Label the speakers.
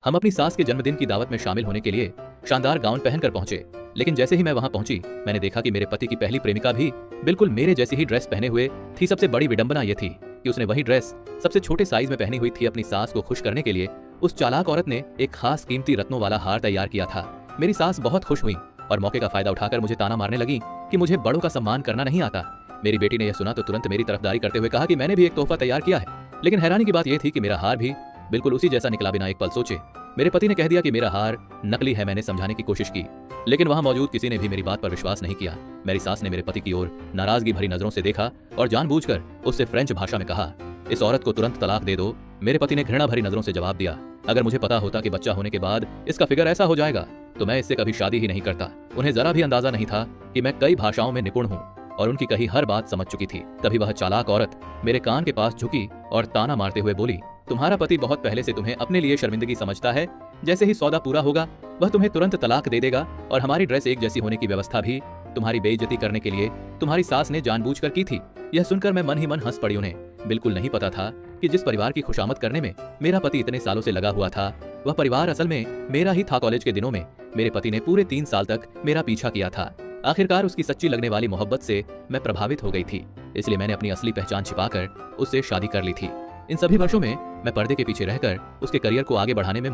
Speaker 1: हम अपनी सास के जन्मदिन की दावत में शामिल होने के लिए शानदार गाउन पहनकर पहुंचे, लेकिन जैसे ही मैं वहां पहुंची मैंने देखा कि मेरे पति की पहली प्रेमिका भी बिल्कुल मेरे जैसी ही ड्रेस पहने हुए थी। सबसे बड़ी विडंबना यह थी कि उसने वही ड्रेस सबसे छोटे साइज में पहनी हुई थी। अपनी सास को खुश करने के लिए उस चालाक औरत ने एक खास कीमती रत्नों वाला हार तैयार किया था। मेरी सास बहुत खुश हुई और मौके का फायदा उठाकर मुझे ताना मारने लगी कि मुझे बड़ों का सम्मान करना नहीं आता। मेरी बेटी ने यह सुना तो तुरंत मेरी तरफदारी करते हुए कहा कि मैंने भी एक तोहफा तैयार किया है, लेकिन हैरानी की बात यह थी कि मेरा हार भी बिल्कुल उसी जैसा निकला। बिना एक पल सोचे मेरे पति ने कह दिया कि मेरा हार नकली है। मैंने समझाने की कोशिश की, लेकिन वहां मौजूद किसी ने भी मेरी बात पर विश्वास नहीं किया। मेरी सास ने मेरे पति की ओर नाराजगी भरी नजरों से देखा और जानबूझकर उससे फ्रेंच भाषा में कहा, इस औरत को तुरंत तलाक दे दो। मेरे पति ने घृणा भरी नजरों से जवाब दिया, अगर मुझे पता होता कि बच्चा होने के बाद इसका फिगर ऐसा हो जाएगा तो मैं इससे कभी शादी ही नहीं करता। उन्हें जरा भी अंदाजा नहीं था कि मैं कई भाषाओं में निपुण हूँ और उनकी कही हर बात समझ चुकी थी। तभी वह चालाक औरत मेरे कान के पास झुकी और ताना मारते हुए बोली, तुम्हारा पति बहुत पहले से तुम्हें अपने लिए शर्मिंदगी समझता है। जैसे ही सौदा पूरा होगा वह तुम्हें तुरंत तलाक दे देगा और हमारी ड्रेस एक जैसी होने की व्यवस्था भी तुम्हारी बेइज्जती करने के लिए तुम्हारी सास ने जानबूझकर की थी। यह सुनकर मैं मन ही मन हंस पड़ी। उन्हें बिल्कुल नहीं पता था कि जिस परिवार की खुशामद करने में मेरा पति इतने सालों से लगा हुआ था वह परिवार असल में मेरा ही था। कॉलेज के दिनों में मेरे पति ने पूरे 3 साल तक मेरा पीछा किया था। आखिरकार उसकी सच्ची लगने वाली मोहब्बत से मैं प्रभावित हो गई थी, इसलिए मैंने अपनी असली पहचान छिपाकर उससे शादी कर ली थी। इन सभी वर्षों में मैं पर्दे के पीछे रहकर उसके करियर को आगे बढ़ाने में